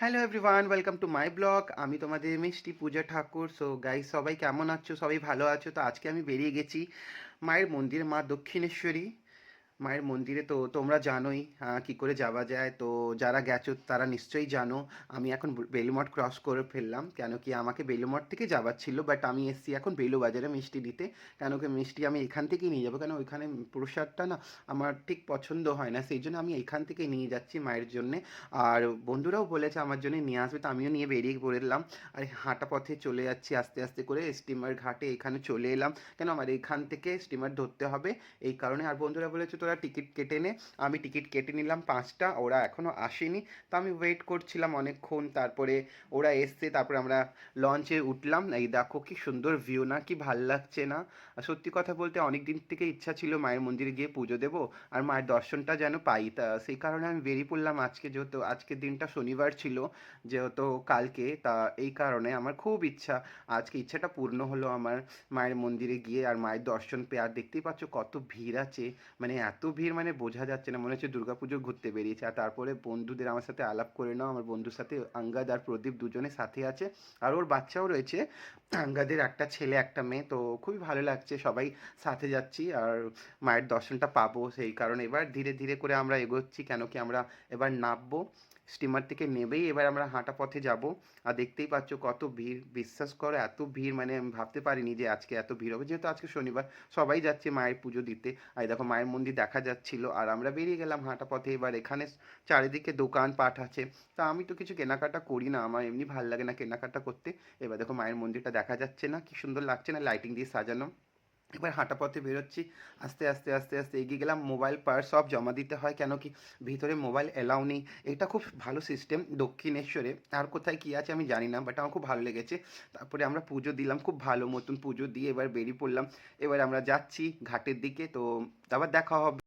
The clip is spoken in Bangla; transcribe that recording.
Hello everyone, welcome to my blog. আমি তোমাদের মিষ্টি পূজা ঠাকুর। সো গাইস, সবাই কেমন আছো? সবাই ভালো আছো? তো আজকে আমি বেরিয়ে গেছি মায়ের মন্দির, মা দক্ষিণেশ্বরী মায়ের মন্দিরে। তো তোমরা জানোই কি করে যাওয়া যায়। তো যারা গেছো তারা নিশ্চয়ই জানো। আমি এখন বেলুমঠ ক্রস করে ফেললাম, কেন কি আমাকে বেলুমঠ থেকে যাওয়ার ছিল, বাট আমি এসছি এখন বেলু বাজারে মিষ্টি দিতে। কেন কি মিষ্টি আমি এখান থেকেই নিয়ে যাবো, কেন ওইখানে প্রসাদটা না আমার ঠিক পছন্দ হয় না, সেই জন্য আমি এখান থেকে নিয়ে যাচ্ছি মায়ের জন্যে। আর বন্ধুরাও বলেছে আমার জন্য নিয়ে আসবে, তো আমিও নিয়ে বেরিয়ে পড়লাম। আর হাঁটা পথে চলে যাচ্ছি আস্তে আস্তে করে স্টিমার ঘাটে, এখানে চলে এলাম। কেন আমার এখান থেকে স্টিমার ধরতে হবে, এই কারণে। আর বন্ধুরা বলেছে তোরা টিকিট কেটে নে। আমি টিকিট কেটে নিলাম 5টা, ওরা এখনও আসেনি। তো আমি ওয়েট করছিলাম অনেকক্ষণ, তারপরে ওরা এসছে, তারপরে আমরা লঞ্চে উঠলাম। এই দেখো কি সুন্দর ভিউ না, কি ভাল লাগছে না? আর সত্যি কথা বলতে অনেক দিন থেকে ইচ্ছা ছিল মায়ের মন্দিরে গিয়ে পুজো দেবো আর মায়ের দর্শনটা যেন পাই। তা সেই কারণে আমি বেরিয়ে পড়লাম আজকে, যেহেতু আজকের দিনটা শনিবার ছিল, যেহেতু কালকে, তা এই কারণে আমার খুব ইচ্ছা, আজকে ইচ্ছাটা পূর্ণ হলো আমার। মায়ের মন্দিরে গিয়ে আর মায়ের দর্শন পেয়ে। আর দেখতেই পাচ্ছ কত ভিড় আছে, মানে এত ভিড় মানে বোঝা যাচ্ছে না, মনে হচ্ছে দুর্গাপুজো ঘুরতে বেরিয়েছে। আর তারপরে বন্ধুদের আমার সাথে আলাপ করে নাও, আমার বন্ধুর সাথে আঙ্গাদ আর প্রদীপ দুজনে সাথে আছে, আর ওর বাচ্চাও রয়েছে। আঙ্গাদের একটা ছেলে একটা মেয়ে। তো খুবই ভালো লাগছে, সবাই সাথে যাচ্ছি আর মায়ের দর্শনটা পাবো, সেই কারণে এবার ধীরে ধীরে করে আমরা এগোচ্ছি। কেন কি আমরা এবার নামবো, স্টিমার থেকে নেবেই এবার আমরা হাঁটা পথে যাব। আর দেখতেই পাচ্ছ কত ভিড়, বিশ্বাস করো এত ভিড় মানে আমি ভাবতে পারিনি যে আজকে এত ভিড় হবে, যেহেতু আজকে শনিবার সবাই যাচ্ছে মায়ের পুজো দিতে। আর এই দেখো মায়ের মন্দির দেখা যাচ্ছিল, আর আমরা বেরিয়ে গেলাম হাঁটা পথে। এবার এখানে চারিদিকে দোকান পাট আছে। তা আমি তো কিছু কেনাকাটা করি না, আমার এমনি ভাল লাগে না কেনাকাটা করতে। এবার দেখো মায়ের মন্দিরটা দেখা যাচ্ছে না, কি সুন্দর লাগছে না লাইটিং দিয়ে সাজানো। এবার হাঁটা পথে বেরোচ্ছি, আস্তে আস্তে আস্তে আস্তে এগিয়ে গেলাম। মোবাইল পার্স সব জমা দিতে হয়, কেন কি ভিতরে মোবাইল এলাও নেই। এটা খুব ভালো সিস্টেম দক্ষিণেশ্বরে, আর কোথায় কী আছে আমি জানি না, বাট আমার খুব ভালো লেগেছে। তারপরে আমরা পুজো দিলাম, খুব ভালো মতন পুজো দিয়ে এবার বেরিয়ে পড়লাম। এবার আমরা যাচ্ছি ঘাটের দিকে, তো আবার দেখা হবে।